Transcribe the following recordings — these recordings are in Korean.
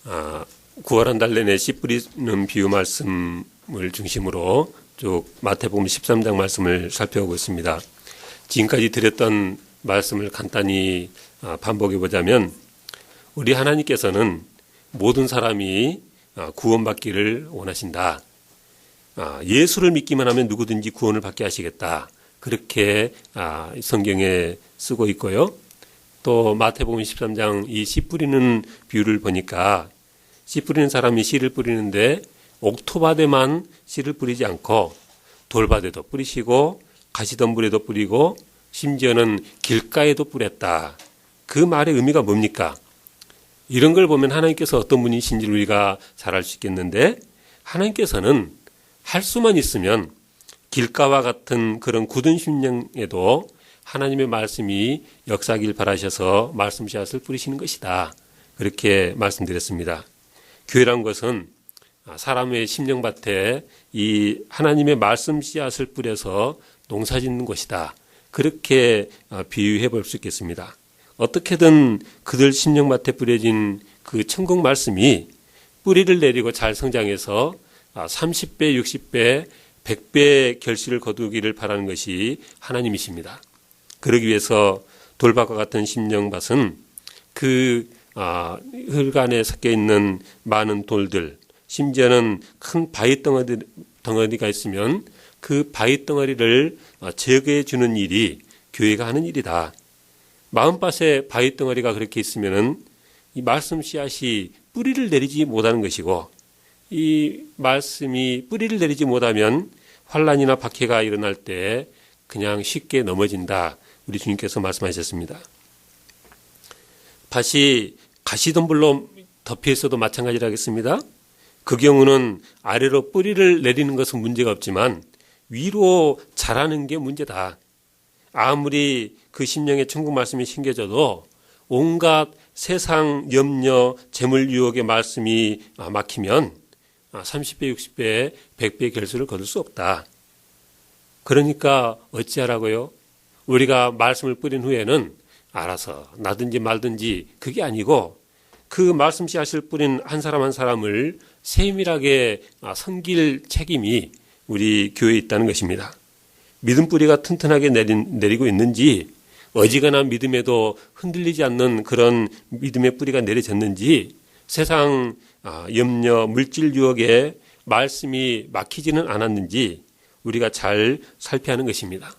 9월 한 달 내내 씨 뿌리는 비유 말씀을 중심으로 쭉 마태복음 13장 말씀을 살펴보고 있습니다. 지금까지 드렸던 말씀을 간단히 반복해 보자면, 우리 하나님께서는 모든 사람이 구원받기를 원하신다. 예수를 믿기만 하면 누구든지 구원을 받게 하시겠다. 그렇게 성경에 쓰고 있고요. 또 마태복음 13장 이 씨 뿌리는 비유를 보니까, 씨 뿌리는 사람이 씨를 뿌리는데 옥토밭에만 씨를 뿌리지 않고 돌밭에도 뿌리시고 가시덤불에도 뿌리고 심지어는 길가에도 뿌렸다. 그 말의 의미가 뭡니까? 이런 걸 보면 하나님께서 어떤 분이신지 우리가 잘 알 수 있겠는데, 하나님께서는 할 수만 있으면 길가와 같은 그런 굳은 심령에도 하나님의 말씀이 역사하길 바라셔서 말씀 씨앗을 뿌리시는 것이다. 그렇게 말씀드렸습니다. 교회란 것은 사람의 심령밭에 이 하나님의 말씀 씨앗을 뿌려서 농사 짓는 것이다. 그렇게 비유해 볼 수 있겠습니다. 어떻게든 그들 심령밭에 뿌려진 그 천국 말씀이 뿌리를 내리고 잘 성장해서 30배, 60배, 100배 결실을 거두기를 바라는 것이 하나님이십니다. 그러기 위해서 돌밭과 같은 심령밭은 그 흙안에 섞여 있는 많은 돌들, 심지어는 큰 바위 덩어리가 있으면 그 바위 덩어리를 제거해 주는 일이 교회가 하는 일이다. 마음밭에 바위 덩어리가 그렇게 있으면은 이 말씀 씨앗이 뿌리를 내리지 못하는 것이고, 이 말씀이 뿌리를 내리지 못하면 환란이나 박해가 일어날 때 그냥 쉽게 넘어진다. 우리 주님께서 말씀하셨습니다. 밭이 가시덤불로 덮여 있어도 마찬가지라겠습니다. 그 경우는 아래로 뿌리를 내리는 것은 문제가 없지만 위로 자라는 게 문제다. 아무리 그 심령의 천국 말씀이 심겨져도 온갖 세상 염려, 재물 유혹의 말씀이 막히면 30배, 60배, 100배의 결실을 거둘 수 없다. 그러니까 어찌하라고요? 우리가 말씀을 뿌린 후에는 알아서 나든지 말든지 그게 아니고, 그 말씀 씨앗을 뿌린 한 사람 한 사람을 세밀하게 섬길 책임이 우리 교회에 있다는 것입니다. 믿음 뿌리가 튼튼하게 내리고 있는지, 어지간한 믿음에도 흔들리지 않는 그런 믿음의 뿌리가 내려졌는지, 세상 염려, 물질 유혹에 말씀이 막히지는 않았는지 우리가 잘 살펴야 하는 것입니다.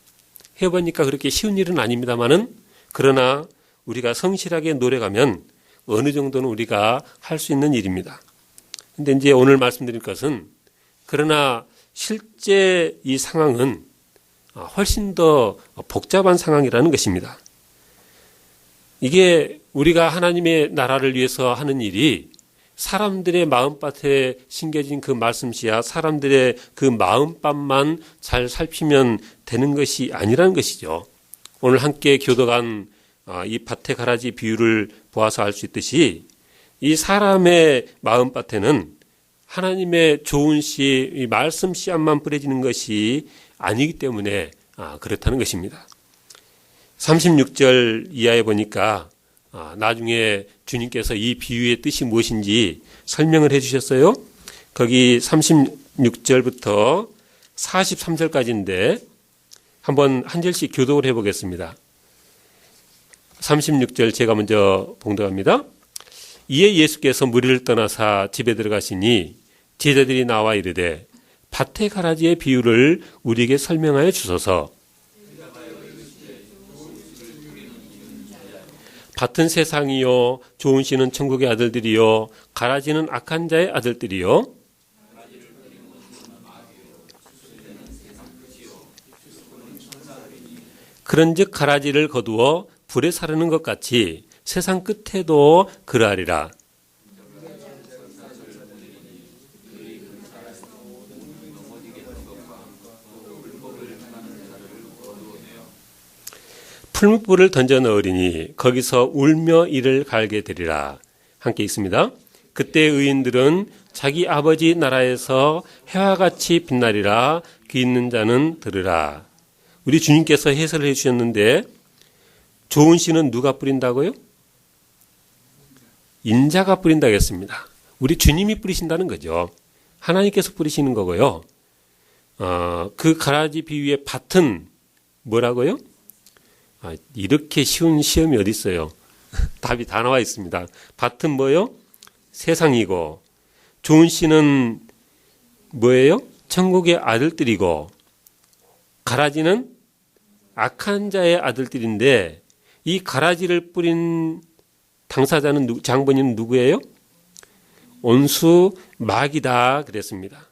해보니까 그렇게 쉬운 일은 아닙니다만은, 그러나 우리가 성실하게 노력하면 어느 정도는 우리가 할 수 있는 일입니다. 근데 이제 오늘 말씀드릴 것은, 그러나 실제 이 상황은 훨씬 더 복잡한 상황이라는 것입니다. 이게 우리가 하나님의 나라를 위해서 하는 일이 사람들의 마음밭에 심겨진 그 말씀 씨앗, 사람들의 그 마음밭만 잘 살피면 되는 것이 아니라는 것이죠. 오늘 함께 교도간 이 밭의 가라지 비유를 보아서 알 수 있듯이, 이 사람의 마음밭에는 하나님의 좋은 씨, 이 말씀 씨앗만 뿌려지는 것이 아니기 때문에 그렇다는 것입니다. 36절 이하에 보니까 나중에 주님께서 이 비유의 뜻이 무엇인지 설명을 해 주셨어요. 거기 36절부터 43절까지인데 한번 한 절씩 교독을 해보겠습니다. 36절 제가 먼저 봉독합니다. 이에 예수께서 무리를 떠나사 집에 들어가시니 제자들이 나와 이르되, 밭의 가라지의 비유를 우리에게 설명하여 주소서. 밭은 세상이요, 좋은 씨는 천국의 아들들이요, 가라지는 악한 자의 아들들이요. 그런즉 가라지를 거두어 불에 사르는 것 같이 세상 끝에도 그러하리라. 풀무불을 던져 넣으리니 거기서 울며 이를 갈게 되리라. 함께 있습니다. 그때 의인들은 자기 아버지 나라에서 해와 같이 빛나리라. 귀 있는 자는 들으라. 우리 주님께서 해설을 해주셨는데, 좋은 씨는 누가 뿌린다고요? 인자가 뿌린다고 했습니다. 우리 주님이 뿌리신다는 거죠. 하나님께서 뿌리시는 거고요. 그 가라지 비유의 밭은 뭐라고요? 이렇게 쉬운 시험이 어디 있어요? 답이 다 나와 있습니다. 밭은 뭐요? 세상이고, 좋은 씨는 뭐예요? 천국의 아들들이고, 가라지는 악한 자의 아들들인데, 이 가라지를 뿌린 당사자는 장본인은 누구예요? 온수 마귀다 그랬습니다.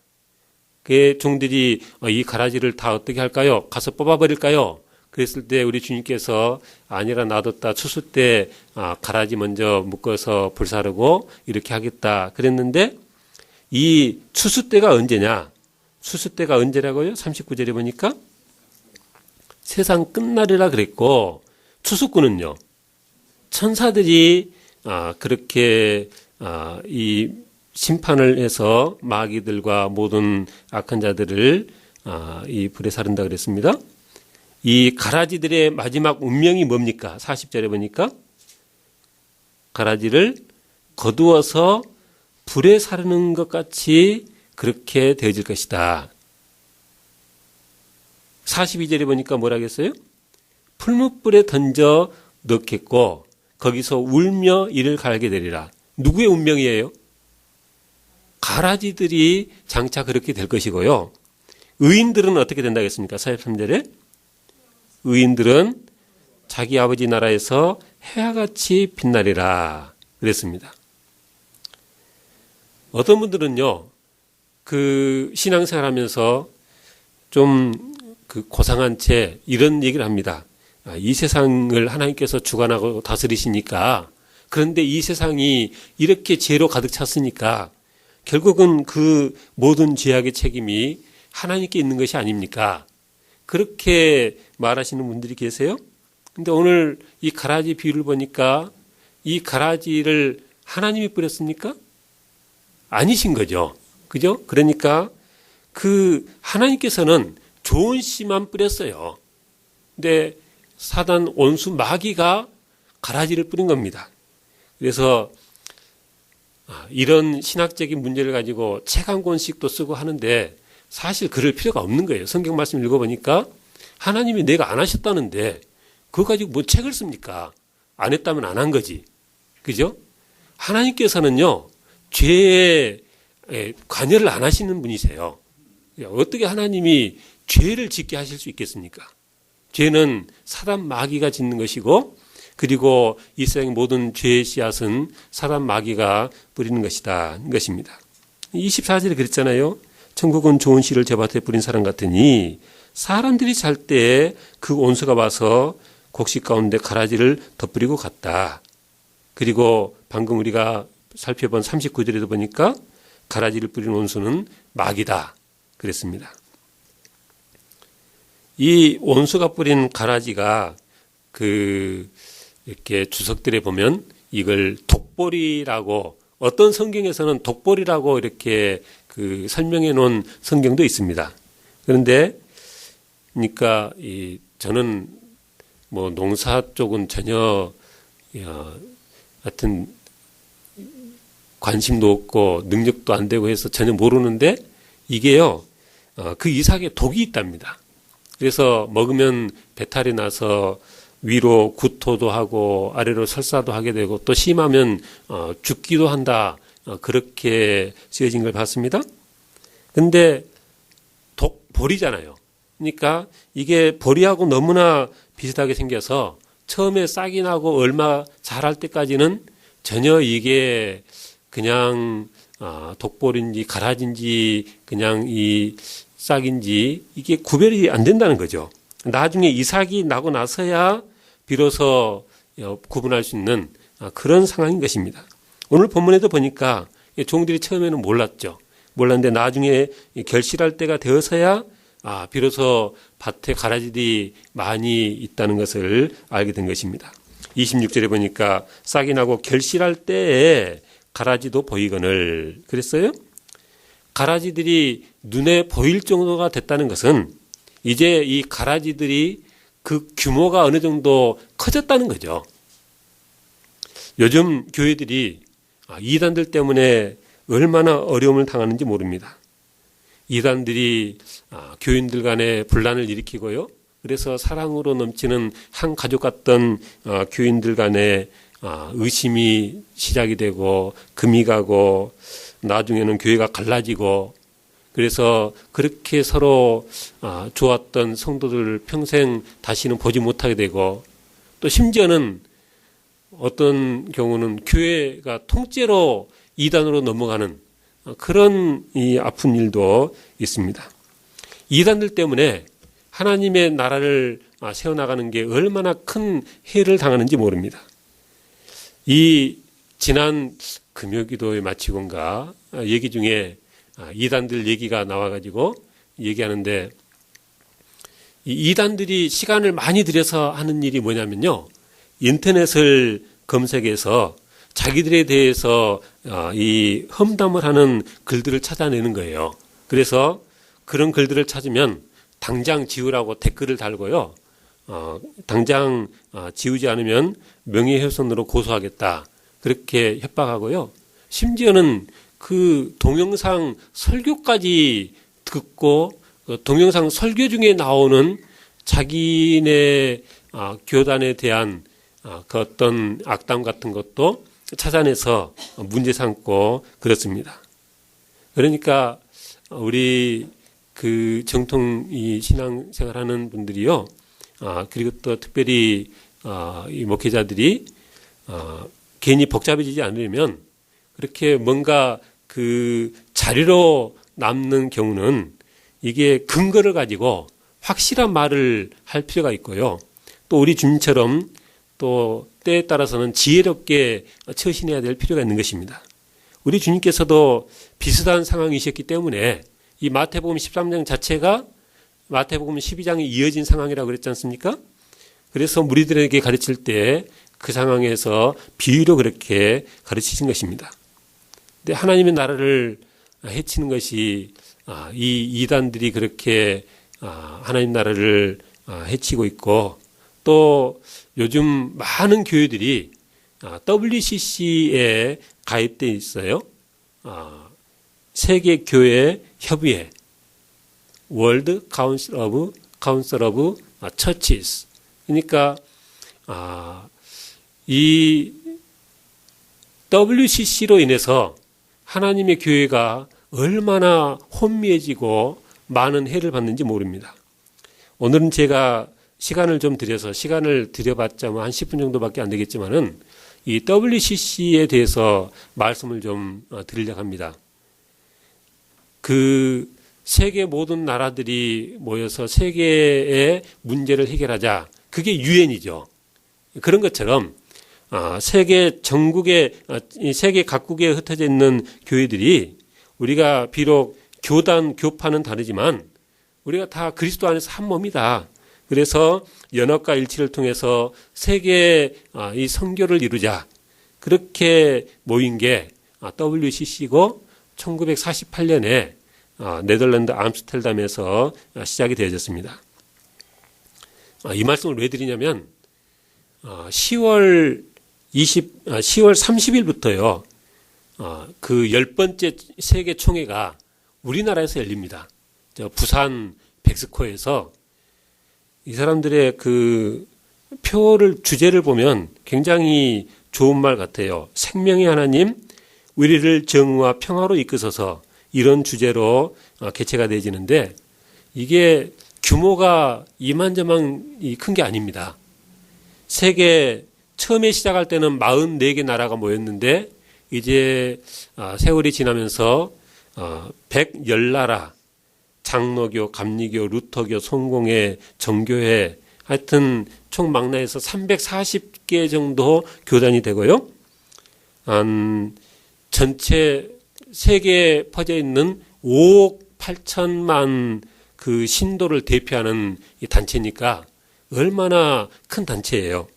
그 종들이 이 가라지를 다 어떻게 할까요? 가서 뽑아버릴까요? 그랬을 때 우리 주님께서 아니라 놔뒀다 추수 때 가라지 먼저 묶어서 불사르고 이렇게 하겠다 그랬는데 이 추수 때가 언제냐? 추수 때가 언제라고요? 39절에 보니까 세상 끝날이라 그랬고 추수꾼은요. 천사들이 그렇게 이 심판을 해서 마귀들과 모든 악한 자들을 이 불에 사른다 그랬습니다. 이 가라지들의 마지막 운명이 뭡니까? 40절에 보니까 가라지를 거두어서 불에 사르는 것 같이 그렇게 되어질 것이다. 42절에 보니까 뭐라겠어요? 풀무불에 던져 넣겠고 거기서 울며 이를 갈게 되리라. 누구의 운명이에요? 가라지들이 장차 그렇게 될 것이고요. 의인들은 어떻게 된다겠습니까? 43절에 의인들은 자기 아버지 나라에서 해와같이 빛나리라 그랬습니다. 어떤 분들은요, 그 신앙생활하면서 좀 그 고상한 채 이런 얘기를 합니다. 이 세상을 하나님께서 주관하고 다스리시니까 그런데 이 세상이 이렇게 죄로 가득 찼으니까 결국은 그 모든 죄악의 책임이 하나님께 있는 것이 아닙니까? 그렇게 말하시는 분들이 계세요. 근데 오늘 이 가라지 비유를 보니까 이 가라지를 하나님이 뿌렸습니까? 아니신 거죠. 그죠? 그러니까 그 하나님께서는 좋은 씨만 뿌렸어요. 근데 사단 온수 마귀가 가라지를 뿌린 겁니다. 그래서 이런 신학적인 문제를 가지고 책 한 권씩도 쓰고 하는데 사실 그럴 필요가 없는 거예요. 성경 말씀 읽어보니까 하나님이 내가 안 하셨다는데 그거 가지고 뭐 책을 씁니까? 안 했다면 안 한 거지. 그죠? 하나님께서는요, 죄에 관여를 안 하시는 분이세요. 어떻게 하나님이 죄를 짓게 하실 수 있겠습니까? 죄는 사단 마귀가 짓는 것이고 그리고 이 세상의 모든 죄의 씨앗은 사단 마귀가 뿌리는 것이다. 것입니다. 24절에 그랬잖아요. 천국은 좋은 씨를 제 밭에 뿌린 사람 같으니 사람들이 잘 때 그 온수가 와서 곡식 가운데 가라지를 덧뿌리고 갔다. 그리고 방금 우리가 살펴본 39절에도 보니까 가라지를 뿌린 온수는 마귀다. 그랬습니다. 이 온수가 뿌린 가라지가 이렇게 주석들에 보면 이걸 독보리라고 어떤 성경에서는 독보리라고 이렇게 설명해 놓은 성경도 있습니다. 그런데 그러니까 저는 뭐 농사 쪽은 전혀 하여튼 관심도 없고 능력도 안 되고 해서 전혀 모르는데 이게요 그 이삭에 독이 있답니다. 그래서 먹으면 배탈이 나서 위로 구토도 하고 아래로 설사도 하게 되고 또 심하면 죽기도 한다. 그렇게 쓰여진 걸 봤습니다. 근데 보리잖아요. 그러니까 이게 보리하고 너무나 비슷하게 생겨서 처음에 싹이 나고 얼마 자랄 때까지는 전혀 이게 그냥 독보리인지 가라지인지 그냥 이 싹인지 이게 구별이 안 된다는 거죠. 나중에 이삭이 나고 나서야 비로소 구분할 수 있는 그런 상황인 것입니다. 오늘 본문에도 보니까 종들이 처음에는 몰랐죠. 몰랐는데 나중에 결실할 때가 되어서야 비로소 밭에 가라지들이 많이 있다는 것을 알게 된 것입니다. 26절에 보니까 싹이 나고 결실할 때에 가라지도 보이거늘 그랬어요. 가라지들이 눈에 보일 정도가 됐다는 것은 이제 이 가라지들이 그 규모가 어느 정도 커졌다는 거죠. 요즘 교회들이 이단들 때문에 얼마나 어려움을 당하는지 모릅니다. 이단들이 교인들 간에 분란을 일으키고요. 그래서 사랑으로 넘치는 한 가족 같던 교인들 간에 의심이 시작이 되고 금이 가고 나중에는 교회가 갈라지고 그래서 그렇게 서로 좋았던 성도들을 평생 다시는 보지 못하게 되고 또 심지어는 어떤 경우는 교회가 통째로 이단으로 넘어가는 그런 이 아픈 일도 있습니다. 이단들 때문에 하나님의 나라를 세워나가는 게 얼마나 큰 해를 당하는지 모릅니다. 이 지난 금요기도에 마치곤가 얘기 중에 이단들 얘기가 나와가지고 얘기하는데 이 이단들이 시간을 많이 들여서 하는 일이 뭐냐면요. 인터넷을 검색해서 자기들에 대해서 이 험담을 하는 글들을 찾아내는 거예요. 그래서 그런 글들을 찾으면 당장 지우라고 댓글을 달고요. 당장 지우지 않으면 명예훼손으로 고소하겠다. 그렇게 협박하고요. 심지어는 그 동영상 설교까지 듣고 동영상 설교 중에 나오는 자기네 교단에 대한 그 어떤 악담 같은 것도 찾아내서 문제 삼고 그렇습니다. 그러니까 우리 그 정통 이 신앙생활하는 분들이요. 그리고 또 특별히 이 목회자들이 괜히 복잡해지지 않으려면 그렇게 뭔가 그 자료로 남는 경우는 이게 근거를 가지고 확실한 말을 할 필요가 있고요. 또 우리 주님처럼 또 때에 따라서는 지혜롭게 처신해야 될 필요가 있는 것입니다. 우리 주님께서도 비슷한 상황이셨기 때문에 이 마태복음 13장 자체가 마태복음 12장에 이어진 상황이라고 그랬지 않습니까? 그래서 무리들에게 가르칠 때 그 상황에서 비유로 그렇게 가르치신 것입니다. 근데 하나님의 나라를 해치는 것이 이 이단들이 그렇게 하나님 나라를 해치고 있고 또 요즘 많은 교회들이 WCC에 가입되어 있어요. 세계교회 협의회 World Council of Churches. 그러니까 이 WCC로 인해서 하나님의 교회가 얼마나 혼미해지고 많은 해를 받는지 모릅니다. 오늘은 제가 시간을 좀 들여서 시간을 들여봤자 뭐 한 10분 정도밖에 안 되겠지만은 이 WCC에 대해서 말씀을 좀 드리려고 합니다. 그 세계 모든 나라들이 모여서 세계의 문제를 해결하자. 그게 유엔이죠. 그런 것처럼 세계 전국에 세계 각국에 흩어져 있는 교회들이 우리가 비록 교단 교파는 다르지만 우리가 다 그리스도 안에서 한 몸이다. 그래서 연합과 일치를 통해서 세계 이 선교를 이루자. 그렇게 모인 게 WCC고 1948년에 네덜란드 암스테르담에서 시작이 되어졌습니다. 이 말씀을 왜 드리냐면 10월 30일부터요. 그 10번째 세계 총회가 우리나라에서 열립니다. 부산 백스코에서 이 사람들의 그 주제를 보면 굉장히 좋은 말 같아요. 생명의 하나님, 우리를 정의와 평화로 이끄소서 이런 주제로 개최가 되어지는데 이게 규모가 이만저만 큰 게 아닙니다. 세계 처음에 시작할 때는 44개 나라가 모였는데 이제 세월이 지나면서 110나라 장로교, 감리교, 루터교, 성공회, 정교회 하여튼 총 망라해서 340개 정도 교단이 되고요. 전체 세계에 퍼져 있는 5억 8천만 그 신도를 대표하는 이 단체니까 얼마나 큰 단체예요.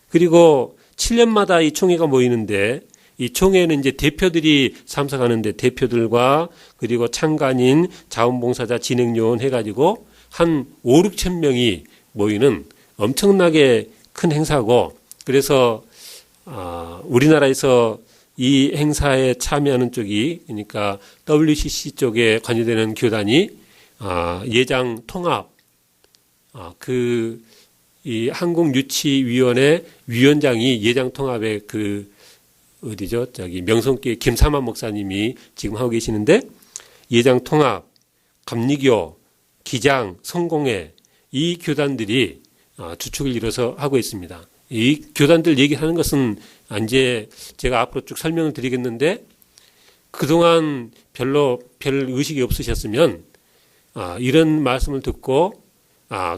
그리고 7년마다 이 총회가 모이는데 이 총회는 이제 대표들이 참석하는데 대표들과 그리고 참관인, 자원봉사자, 진행요원 해가지고 한 5, 6천 명이 모이는 엄청나게 큰 행사고 그래서 우리나라에서 이 행사에 참여하는 쪽이, 그러니까 WCC 쪽에 관여되는 교단이 예장 통합, 이 한국유치위원회 위원장이 예장 통합의 어디죠? 명성교회 김삼환 목사님이 지금 하고 계시는데, 예장 통합, 감리교, 기장, 성공회, 이 교단들이 주축을 이뤄서 하고 있습니다. 이 교단들 얘기하는 것은 이제 제가 앞으로 쭉 설명을 드리겠는데, 그동안 별 의식이 없으셨으면 이런 말씀을 듣고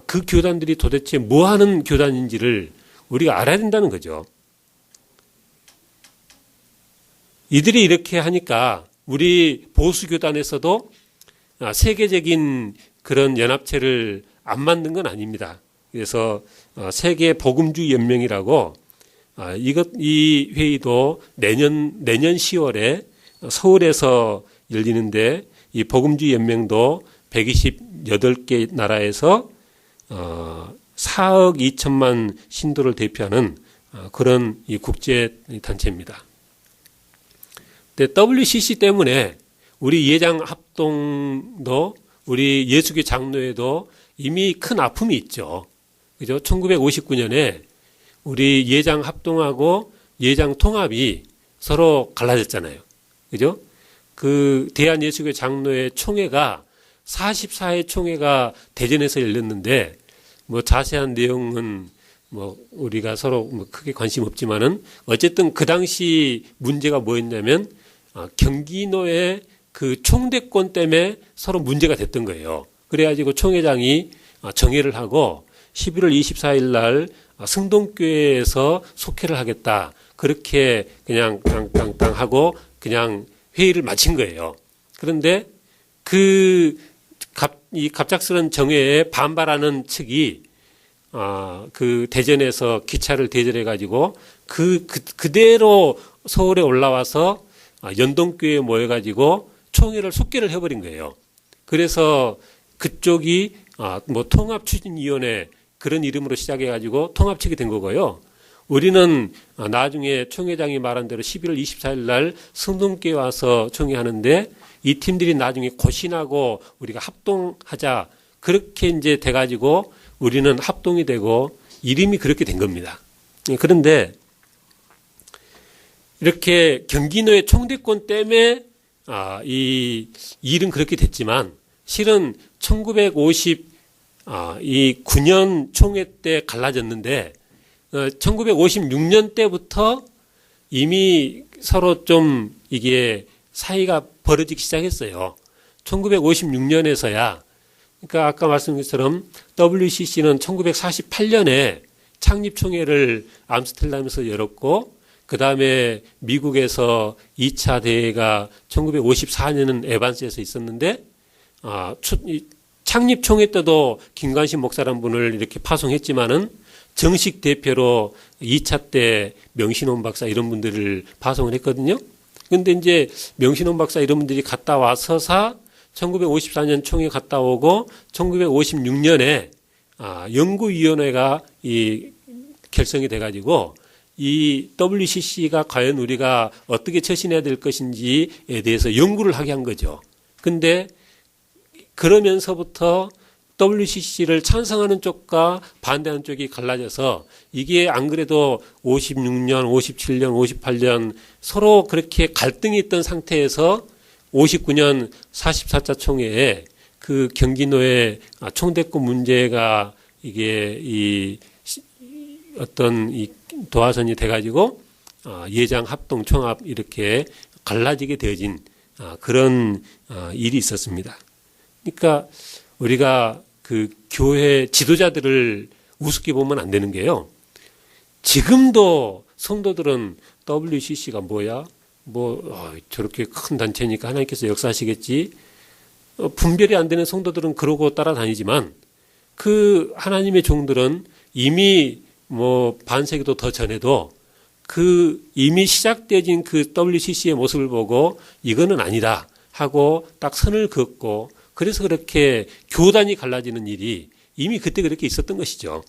그 교단들이 도대체 뭐 하는 교단인지를 우리가 알아야 된다는 거죠. 이들이 이렇게 하니까 우리 보수교단에서도 세계적인 그런 연합체를 안 만든 건 아닙니다. 그래서 세계 복음주의 연맹이라고 이 회의도 내년 10월에 서울에서 열리는데, 이 복음주의 연맹도 128개 나라에서 4억 2천만 신도를 대표하는 그런 이 국제 단체입니다. 근데 WCC 때문에 우리 예장 합동도, 우리 예수교 장로회도 이미 큰 아픔이 있죠. 그죠? 1959년에 우리 예장 합동하고 예장 통합이 서로 갈라졌잖아요. 그죠? 그 대한예수교 장로회 총회가 44회 총회가 대전에서 열렸는데, 뭐 자세한 내용은 뭐 우리가 서로 뭐 크게 관심 없지만은, 어쨌든 그 당시 문제가 뭐였냐면 경기노의 그 총대권 때문에 서로 문제가 됐던 거예요. 그래가지고 총회장이 정회를 하고 11월 24일 날 승동교회에서 속회를 하겠다, 그렇게 그냥 땅땅땅 하고 그냥 회의를 마친 거예요. 그런데 이 갑작스런 정회에 반발하는 측이 그 대전에서 기차를 대절해가지고 그대로 서울에 올라와서 연동교회에 모여가지고 총회를 속개를 해버린 거예요. 그래서 그쪽이 뭐 통합추진위원회 그런 이름으로 시작해가지고 통합측이 된 거고요. 우리는 나중에 총회장이 말한 대로 11월 24일 날 승동교회 와서 총회하는데, 이 팀들이 나중에 고신하고 우리가 합동하자, 그렇게 이제 돼가지고 우리는 합동이 되고 이름이 그렇게 된 겁니다. 그런데 이렇게 경기노의 총대권 때문에 이 일은 그렇게 됐지만, 실은 1959년 총회 때 갈라졌는데 1956년 때부터 이미 서로 좀 이게 사이가 벌어지기 시작했어요. 1956년에서야, 그러니까 아까 말씀드린 것처럼 WCC는 1948년에 창립총회를 암스테르담에서 열었고, 그 다음에 미국에서 2차 대회가 1954년은 에반스에서 있었는데, 창립총회 때도 김관식 목사라는 분을 이렇게 파송했지만은 정식 대표로 2차 때 명신홍 박사 이런 분들을 파송을 했거든요. 근데 이제 명신홍 박사 이런 분들이 갔다 와서사 1954년 총회 갔다 오고 1956년에 연구위원회가 결성이 돼가지고 이 WCC가 과연 우리가 어떻게 처신해야 될 것인지에 대해서 연구를 하게 한 거죠. 근데 그러면서부터 WCC를 찬성하는 쪽과 반대하는 쪽이 갈라져서, 이게 안 그래도 56년, 57년, 58년 서로 그렇게 갈등이 있던 상태에서 59년 44차 총회에 그 경기노의 총대권 문제가 이게 어떤 도화선이 돼가지고 예장 합동 총합 이렇게 갈라지게 되어진 그런 일이 있었습니다. 그러니까 우리가 그 교회 지도자들을 우습게 보면 안 되는 게요. 지금도 성도들은 WCC가 뭐야? 저렇게 큰 단체니까 하나님께서 역사하시겠지. 분별이 안 되는 성도들은 그러고 따라다니지만, 그 하나님의 종들은 이미 뭐 반세기도 더 전에도 이미 시작되어진 그 WCC의 모습을 보고 이거는 아니다 하고 딱 선을 그었고, 그래서 그렇게 교단이 갈라지는 일이 이미 그때 그렇게 있었던 것이죠.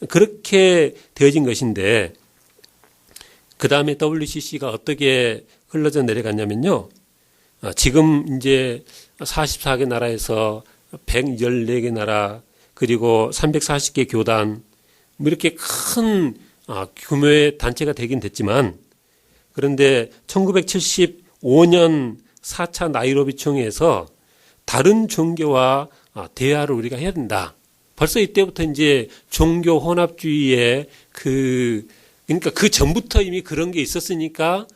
그렇게 되어진 것인데, 그 다음에 WCC가 어떻게 흘러져 내려갔냐면요. 지금 이제 44개 나라에서 114개 나라, 그리고 340개 교단, 뭐 이렇게 큰 규모의 단체가 되긴 됐지만, 그런데 1975년 4차 나이로비 총회에서 다른 종교와 대화를 우리가 해야 된다. 벌써 이때부터 이제 종교 혼합주의의 그러니까 그 전부터 이미 그런 게 있었으니까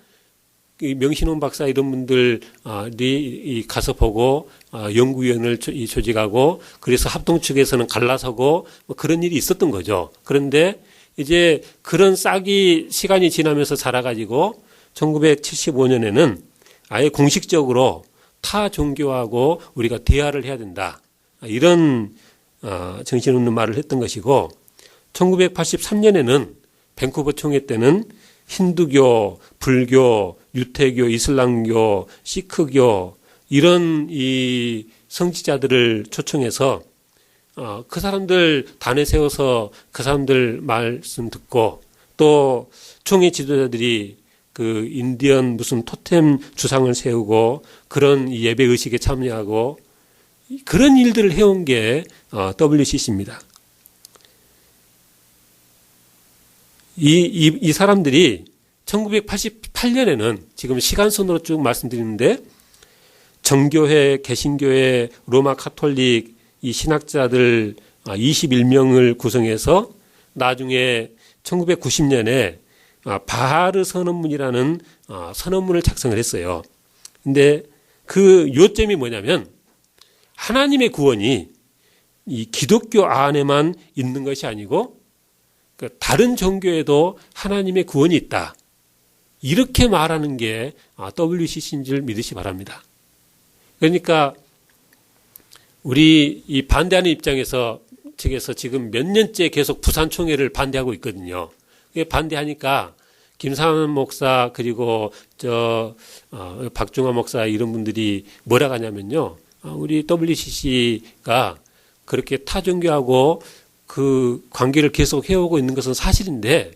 명신홍 박사 이런 분들이 가서 보고 연구위원을 조직하고 그래서 합동 측에서는 갈라서고 뭐 그런 일이 있었던 거죠. 그런데 이제 그런 싹이 시간이 지나면서 자라가지고 1975년에는 아예 공식적으로 타 종교하고 우리가 대화를 해야 된다. 이런 정신없는 말을 했던 것이고 1983년에는 밴쿠버 총회 때는 힌두교, 불교, 유태교, 이슬람교, 시크교 이런 이 성지자들을 초청해서 그 사람들 단에 세워서 그 사람들 말씀 듣고 또 총회 지도자들이 그 인디언 무슨 토템 주상을 세우고 그런 예배 의식에 참여하고 그런 일들을 해온 게 WCC입니다. 이 사람들이 1988년에는 지금 시간선으로 쭉 말씀드리는데 정교회, 개신교회, 로마 카톨릭 이 신학자들 21명을 구성해서 나중에 1990년에 바하르 선언문이라는 선언문을 작성을 했어요. 근데 그 요점이 뭐냐면 하나님의 구원이 이 기독교 안에만 있는 것이 아니고 다른 종교에도 하나님의 구원이 있다. 이렇게 말하는 게 WCC인 줄 믿으시 바랍니다. 그러니까 우리 이 반대하는 입장에서 측에서 지금 몇 년째 계속 부산 총회를 반대하고 있거든요. 반대하니까 김삼환 목사 그리고 박중화 목사 이런 분들이 뭐라 하냐면요. 우리 WCC가 그렇게 타종교하고 그 관계를 계속 해오고 있는 것은 사실인데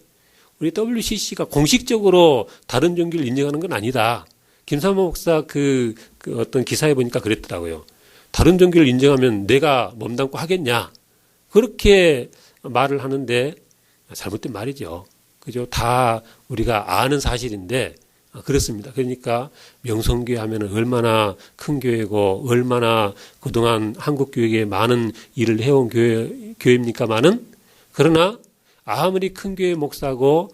우리 WCC가 공식적으로 다른 종교를 인정하는 건 아니다. 김삼환 목사 그 어떤 기사에 보니까 그랬더라고요. 다른 종교를 인정하면 내가 몸담고 하겠냐. 그렇게 말을 하는데 잘못된 말이죠. 그죠? 다 우리가 아는 사실인데 그렇습니다. 그러니까 명성교회 하면은 얼마나 큰 교회고 얼마나 그동안 한국 교회에 많은 일을 해온 교회입니까만은 그러나 아무리 큰 교회 목사고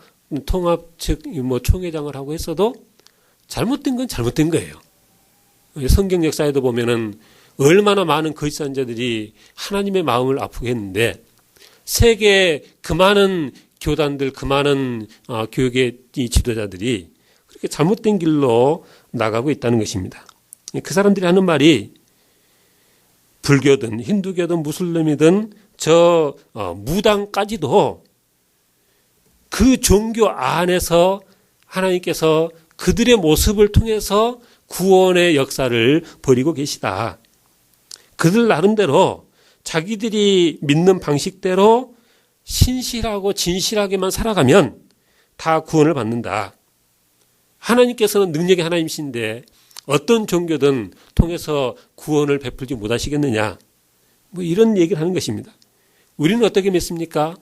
통합 측 뭐 총회장을 하고 했어도 잘못된 건 잘못된 거예요. 성경 역사에도 보면은 얼마나 많은 거짓 선자들이 하나님의 마음을 아프게 했는데 세계 그 많은 교단들 그 많은 교육의 지도자들이 그렇게 잘못된 길로 나가고 있다는 것입니다. 그 사람들이 하는 말이 불교든 힌두교든 무슬림이든 저 무당까지도 그 종교 안에서 하나님께서 그들의 모습을 통해서 구원의 역사를 벌이고 계시다. 그들 나름대로 자기들이 믿는 방식대로 신실하고 진실하게만 살아가면 다 구원을 받는다. 하나님께서는 능력의 하나님이신데 어떤 종교든 통해서 구원을 베풀지 못하시겠느냐. 뭐 이런 얘기를 하는 것입니다. 우리는 어떻게 믿습니까?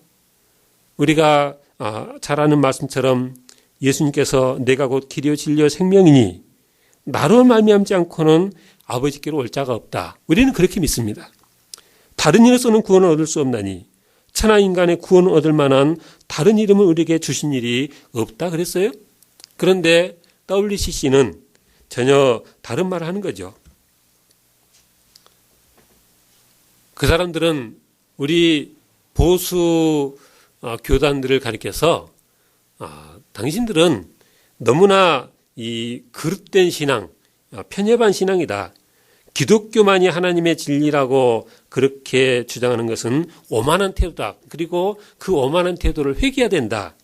우리가 잘 아는 말씀처럼 예수님께서 내가 곧 길이요 진리요 생명이니 나로 말미암지 않고는 아버지께로 올 자가 없다. 우리는 그렇게 믿습니다. 다른 이로서는 구원을 얻을 수 없나니 천하 인간의 구원을 얻을 만한 다른 이름을 우리에게 주신 일이 없다 그랬어요. 그런데 WCC는 전혀 다른 말을 하는 거죠. 그 사람들은 우리 보수 교단들을 가리켜서 당신들은 너무나 이 그릇된 신앙, 편협한 신앙이다. 기독교만이 하나님의 진리라고 그렇게 주장하는 것은 오만한 태도다. 그리고 그 오만한 태도를 회개해야 된다.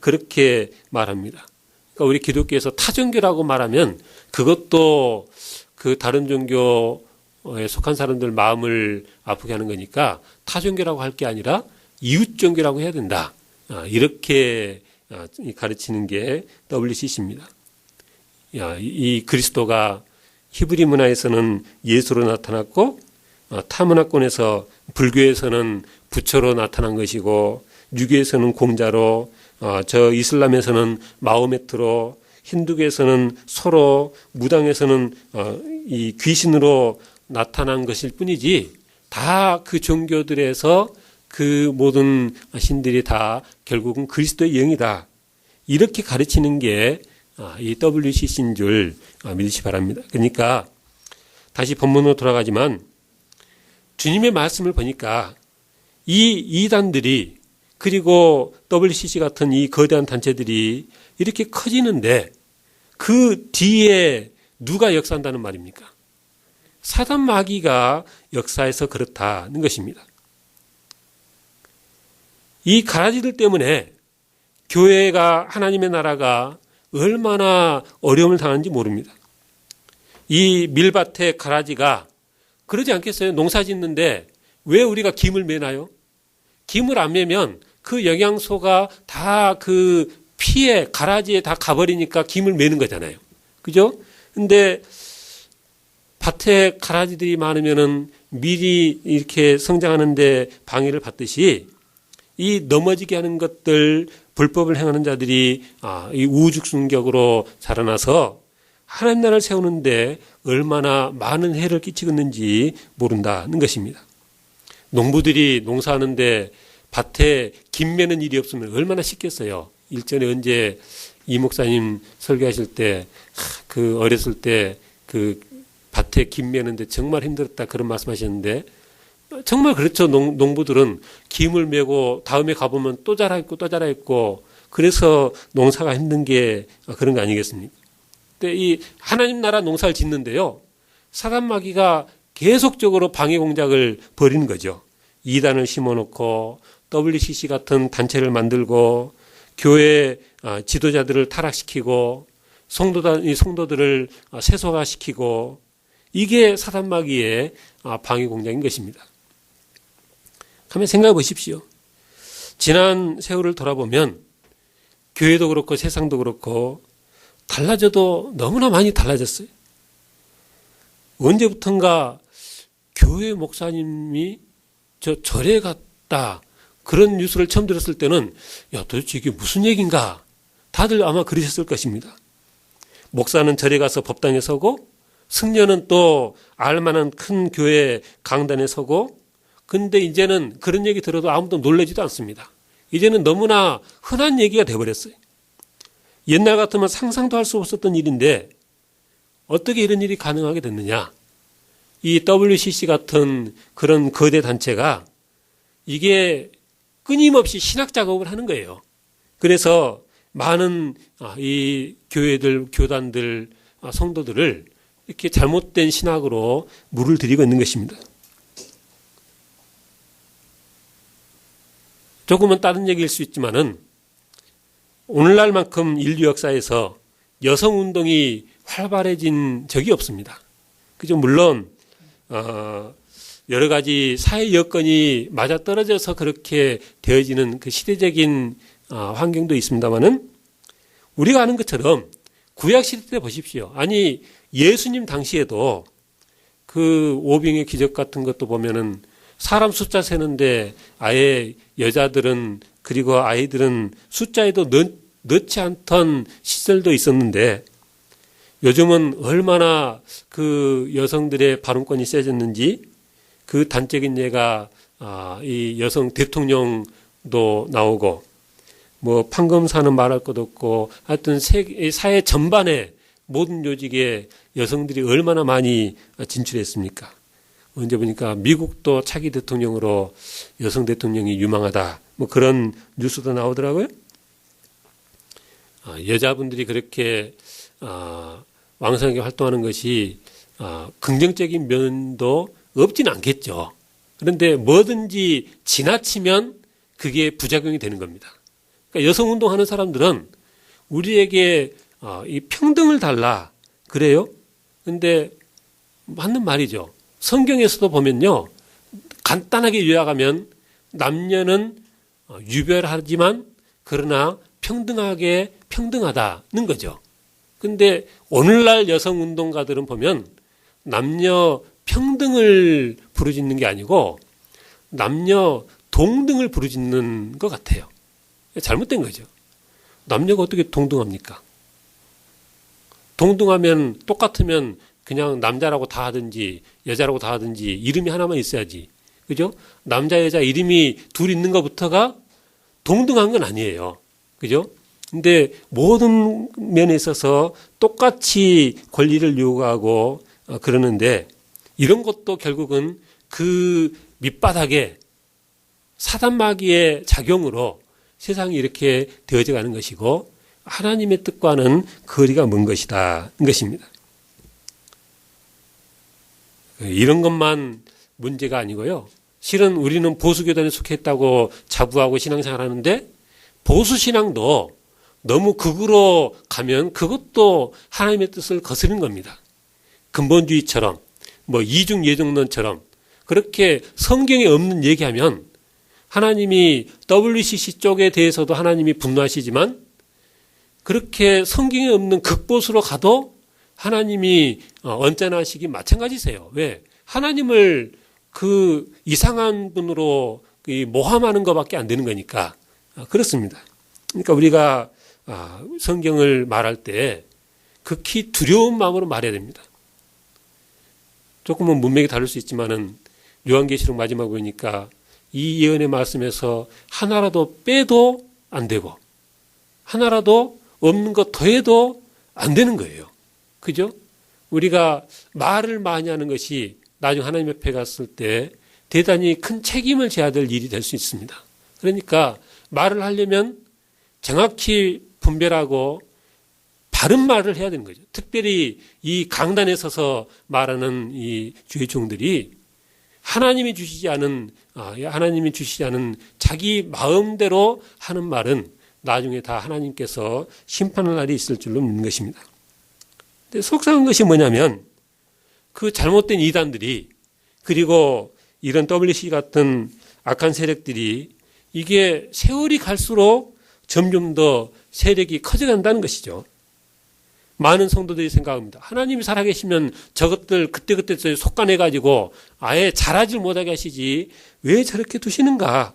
그렇게 말합니다. 그러니까 우리 기독교에서 타종교라고 말하면 그것도 그 다른 종교에 속한 사람들 마음을 아프게 하는 거니까 타종교라고 할 게 아니라 이웃종교라고 해야 된다. 이렇게 가르치는 게 WCC입니다. 이 그리스도가 히브리 문화에서는 예수로 나타났고 타 문화권에서 불교에서는 부처로 나타난 것이고 유교에서는 공자로 저 이슬람에서는 마호메트로 힌두교에서는 서로 무당에서는 이 귀신으로 나타난 것일 뿐이지 다 그 종교들에서 그 모든 신들이 다 결국은 그리스도의 영이다. 이렇게 가르치는 게 이 WCC인 줄 믿으시 바랍니다. 그러니까 다시 본문으로 돌아가지만 주님의 말씀을 보니까 이 이단들이 그리고 WCC 같은 이 거대한 단체들이 이렇게 커지는데 그 뒤에 누가 역사한다는 말입니까? 사단 마귀가 역사해서 그렇다는 것입니다. 이 가라지들 때문에 교회가 하나님의 나라가 얼마나 어려움을 당하는지 모릅니다. 이 밀밭의 가라지가 그러지 않겠어요? 농사 짓는데 왜 우리가 김을 매나요? 김을 안 매면 그 영양소가 다 그 피에 가라지에 다 가버리니까 김을 매는 거잖아요. 그죠? 근데 밭에 가라지들이 많으면은 밀이 이렇게 성장하는데 방해를 받듯이 이 넘어지게 하는 것들, 불법을 행하는 자들이 이 우죽순격으로 자라나서 하나님 나라를 세우는데 얼마나 많은 해를 끼치겠는지 모른다는 것입니다. 농부들이 농사하는데 밭에 김 매는 일이 없으면 얼마나 쉽겠어요. 일전에 언제 이 목사님 설교하실 때 그 어렸을 때 그 밭에 김 매는데 정말 힘들었다 그런 말씀하셨는데 정말 그렇죠. 농부들은 김을 메고 다음에 가보면 또 자라있고 또 자라있고 그래서 농사가 힘든 게 그런 거 아니겠습니까? 근데 이 하나님 나라 농사를 짓는데요. 사단 마귀가 계속적으로 방해 공작을 벌이는 거죠. 이단을 심어놓고 WCC 같은 단체를 만들고 교회 지도자들을 타락시키고 성도들을 세속화시키고 이게 사단 마귀의 방해 공작인 것입니다. 한번 생각해 보십시오. 지난 세월을 돌아보면 교회도 그렇고 세상도 그렇고 달라져도 너무나 많이 달라졌어요. 언제부턴가 교회 목사님이 절에 갔다 그런 뉴스를 처음 들었을 때는 도대체 이게 무슨 얘기인가 다들 아마 그러셨을 것입니다. 목사는 절에 가서 법당에 서고 승려는 또 알만한 큰 교회 강단에 서고 근데 이제는 그런 얘기 들어도 아무도 놀라지도 않습니다. 이제는 너무나 흔한 얘기가 돼버렸어요. 옛날 같으면 상상도 할 수 없었던 일인데 어떻게 이런 일이 가능하게 됐느냐. 이 WCC 같은 그런 거대 단체가 이게 끊임없이 신학 작업을 하는 거예요. 그래서 많은 이 교회들, 교단들, 성도들을 이렇게 잘못된 신학으로 물을 들이고 있는 것입니다. 조금은 다른 얘기일 수 있지만은 오늘날만큼 인류 역사에서 여성 운동이 활발해진 적이 없습니다. 그죠? 물론 여러 가지 사회 여건이 맞아떨어져서 그렇게 되어지는 그 시대적인 환경도 있습니다만은 우리가 아는 것처럼 구약 시대 때 보십시오. 아니 예수님 당시에도 그 오병의 기적 같은 것도 보면은 사람 숫자 세는데 아예 여자들은 그리고 아이들은 숫자에도 넣지 않던 시절도 있었는데 요즘은 얼마나 그 여성들의 발언권이 세졌는지 그 단적인 예가 이 여성 대통령도 나오고 뭐 판검사는 말할 것 없고 하여튼 사회 전반에 모든 요직에 여성들이 얼마나 많이 진출했습니까? 언제 보니까 미국도 차기 대통령으로 여성 대통령이 유망하다. 뭐 그런 뉴스도 나오더라고요. 여자분들이 그렇게 왕성하게 활동하는 것이 긍정적인 면도 없지는 않겠죠. 그런데 뭐든지 지나치면 그게 부작용이 되는 겁니다. 그러니까 여성운동하는 사람들은 우리에게 이 평등을 달라 그래요. 그런데 맞는 말이죠. 성경에서도 보면요. 간단하게 요약하면 남녀는 유별하지만 그러나 평등하다는 거죠. 근데 오늘날 여성 운동가들은 보면 남녀 평등을 부르짖는 게 아니고 남녀 동등을 부르짖는 것 같아요. 잘못된 거죠. 남녀가 어떻게 동등합니까? 동등하면 똑같으면 그냥 남자라고 다 하든지 여자라고 다 하든지 이름이 하나만 있어야지. 그죠? 남자 여자 이름이 둘 있는 것부터가 동등한 건 아니에요. 그죠? 근데 모든 면에 있어서 똑같이 권리를 요구하고 그러는데 이런 것도 결국은 그 밑바닥에 사단마귀의 작용으로 세상이 이렇게 되어져 가는 것이고 하나님의 뜻과는 거리가 먼 것이다. 는 것입니다. 이런 것만 문제가 아니고요. 실은 우리는 보수교단에 속했다고 자부하고 신앙생활 하는데 보수신앙도 너무 극으로 가면 그것도 하나님의 뜻을 거스르는 겁니다. 근본주의처럼 이중예정론처럼 그렇게 성경에 없는 얘기하면 하나님이 WCC 쪽에 대해서도 하나님이 분노하시지만 그렇게 성경에 없는 극보수로 가도 하나님이 언짢아하시기 마찬가지세요. 왜? 하나님을 그 이상한 분으로 모함하는 것밖에 안 되는 거니까 그렇습니다. 그러니까 우리가 성경을 말할 때 극히 두려운 마음으로 말해야 됩니다. 조금은 문맥이 다를 수 있지만은 요한계시록 마지막 보니까 이 예언의 말씀에서 하나라도 빼도 안 되고 하나라도 없는 것 더해도 안 되는 거예요. 그죠? 우리가 말을 많이 하는 것이 나중 하나님 앞에 갔을 때 대단히 큰 책임을 져야 될 일이 될 수 있습니다. 그러니까 말을 하려면 정확히 분별하고 바른 말을 해야 되는 거죠. 특별히 이 강단에 서서 말하는 이 주의 종들이 하나님이 주시지 않은 자기 마음대로 하는 말은 나중에 다 하나님께서 심판할 날이 있을 줄로 믿는 것입니다. 근데 속상한 것이 뭐냐면 그 잘못된 이단들이 그리고 이런 WC 같은 악한 세력들이 이게 세월이 갈수록 점점 더 세력이 커져간다는 것이죠. 많은 성도들이 생각합니다. 하나님이 살아계시면 저것들 그때그때 속간해가지고 아예 자라질 못하게 하시지 왜 저렇게 두시는가.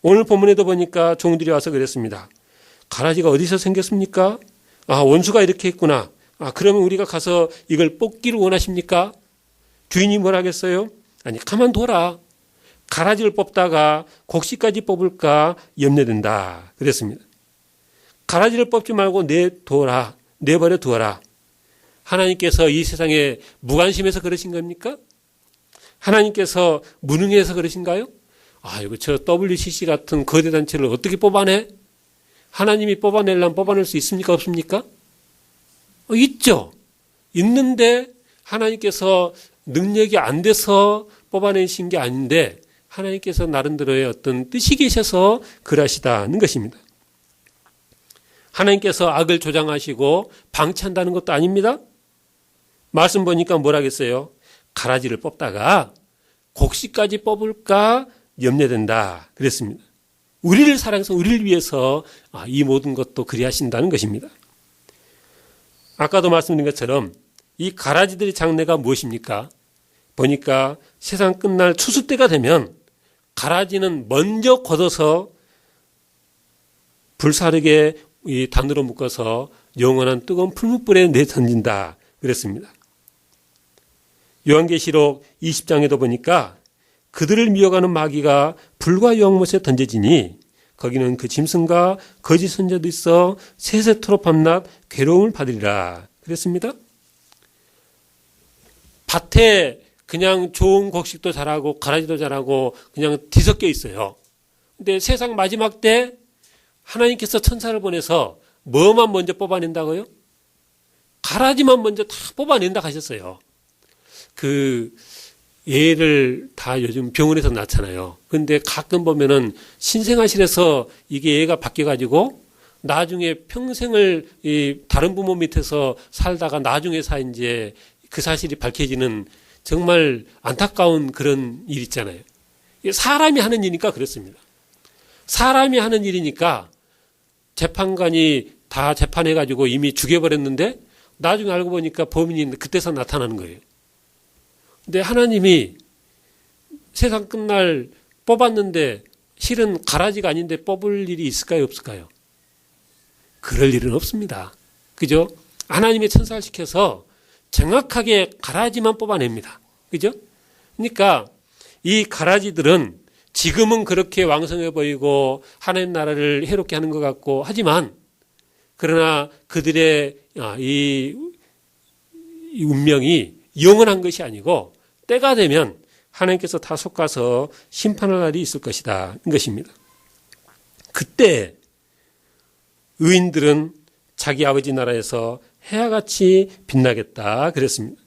오늘 본문에도 보니까 종들이 와서 그랬습니다. 가라지가 어디서 생겼습니까? 원수가 이렇게 했구나. 그러면 우리가 가서 이걸 뽑기를 원하십니까? 주인이 뭘 하겠어요? 아니 가만둬라. 가라지를 뽑다가 곡식까지 뽑을까 염려된다. 그랬습니다. 가라지를 뽑지 말고 내버려 두어라. 하나님께서 이 세상에 무관심해서 그러신 겁니까? 하나님께서 무능해서 그러신가요? 이거 저 WCC 같은 거대 단체를 어떻게 뽑아내? 하나님이 뽑아내려면 뽑아낼 수 있습니까? 없습니까? 있죠. 있는데 하나님께서 능력이 안 돼서 뽑아내신 게 아닌데 하나님께서 나름대로의 어떤 뜻이 계셔서 그러시다는 것입니다. 하나님께서 악을 조장하시고 방치한다는 것도 아닙니다. 말씀 보니까 뭐라겠어요? 가라지를 뽑다가 곡식까지 뽑을까 염려된다 그랬습니다. 우리를 사랑해서 우리를 위해서 이 모든 것도 그리하신다는 것입니다. 아까도 말씀드린 것처럼 이 가라지들의 장래가 무엇입니까? 보니까 세상 끝날 추수 때가 되면 가라지는 먼저 걷어서 불사르게 이 단으로 묶어서 영원한 뜨거운 풀무불에 내던진다 그랬습니다. 요한계시록 20장에도 보니까 그들을 미워가는 마귀가 불과 연못에 던져지니 거기는 그 짐승과 거짓 선자도 있어 세세토록 밤낮 괴로움을 받으리라 그랬습니다. 밭에 그냥 좋은 곡식도 자라고 가라지도 자라고 그냥 뒤섞여 있어요. 근데 세상 마지막 때 하나님께서 천사를 보내서 뭐만 먼저 뽑아낸다고요? 가라지만 먼저 다 뽑아낸다 하셨어요. 그 애를 다 요즘 병원에서 낳잖아요. 근데 가끔 보면은 신생아실에서 이게 애가 바뀌어가지고 나중에 평생을 이 다른 부모 밑에서 살다가 나중에서 이제 그 사실이 밝혀지는 정말 안타까운 그런 일 있잖아요. 사람이 하는 일이니까 그렇습니다. 사람이 하는 일이니까 재판관이 다 재판해가지고 이미 죽여버렸는데 나중에 알고 보니까 범인이 그때서 나타나는 거예요. 근데 하나님이 세상 끝날 뽑았는데 실은 가라지가 아닌데 뽑을 일이 있을까요? 없을까요? 그럴 일은 없습니다. 그죠? 하나님이 천사를 시켜서 정확하게 가라지만 뽑아냅니다. 그죠? 그러니까 이 가라지들은 지금은 그렇게 왕성해 보이고 하나님 나라를 해롭게 하는 것 같고 하지만 그러나 그들의 이 운명이 영원한 것이 아니고 때가 되면 하나님께서 다 속아서 심판할 날이 있을 것이다. 이 것입니다. 그때 의인들은 자기 아버지 나라에서 해와같이 빛나겠다 그랬습니다.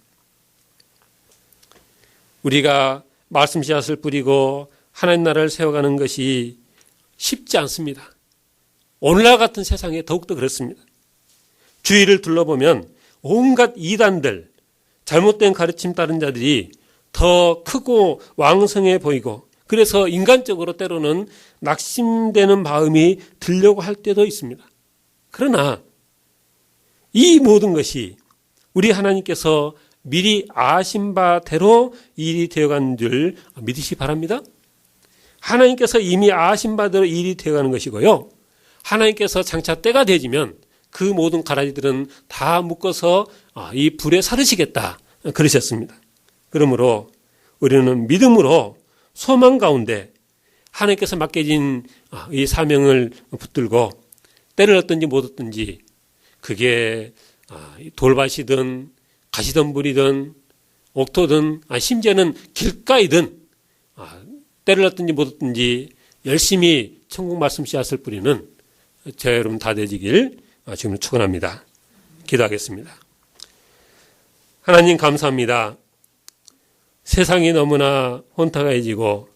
우리가 말씀 씨앗을 뿌리고 하나님 나라를 세워가는 것이 쉽지 않습니다. 오늘날 같은 세상에 더욱더 그렇습니다. 주위를 둘러보면 온갖 이단들, 잘못된 가르침 따른 자들이 더 크고 왕성해 보이고 그래서 인간적으로 때로는 낙심되는 마음이 들려고 할 때도 있습니다. 그러나 이 모든 것이 우리 하나님께서 미리 아신 바대로 일이 되어가는 줄 믿으시 바랍니다. 하나님께서 이미 아신 바대로 일이 되어가는 것이고요. 하나님께서 장차 때가 되지면 그 모든 가라지들은 다 묶어서 이 불에 사르시겠다 그러셨습니다. 그러므로 우리는 믿음으로 소망 가운데 하나님께서 맡겨진 이 사명을 붙들고 때를 얻든지 못 얻든지 그게 돌밭이든 가시덤불이든 옥토든 심지어는 길가이든 때를 얻든지 못 얻든지 열심히 천국 말씀 씨앗을 뿌리는 저 여러분 다 되시길 지금 축원합니다. 기도하겠습니다. 하나님 감사합니다. 세상이 너무나 혼탁해지고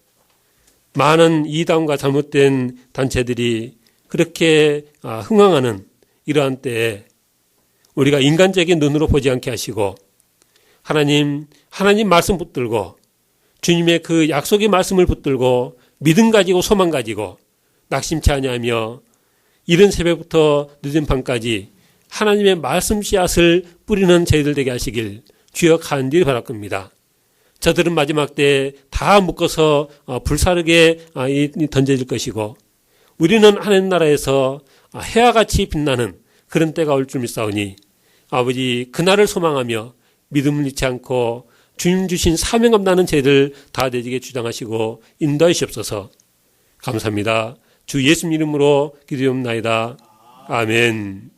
많은 이단과 잘못된 단체들이 그렇게 흥황하는 이러한 때에 우리가 인간적인 눈으로 보지 않게 하시고 하나님 말씀 붙들고 주님의 그 약속의 말씀을 붙들고 믿음 가지고 소망 가지고 낙심치 아니하며 이른 새벽부터 늦은 밤까지 하나님의 말씀 씨앗을 뿌리는 저희들 되게 하시길 주여 간절히 바랄겁니다. 저들은 마지막 때에 다 묶어서 불사르게 던져질 것이고 우리는 하나님 나라에서 해와 같이 빛나는 그런 때가 올 줄 믿사오니 아버지 그날을 소망하며 믿음을 잃지 않고 주님 주신 사명감 나는 저희들 다 되지게 주장하시고 인도하시옵소서. 감사합니다. 주 예수님 이름으로 기도하옵나이다. 아멘.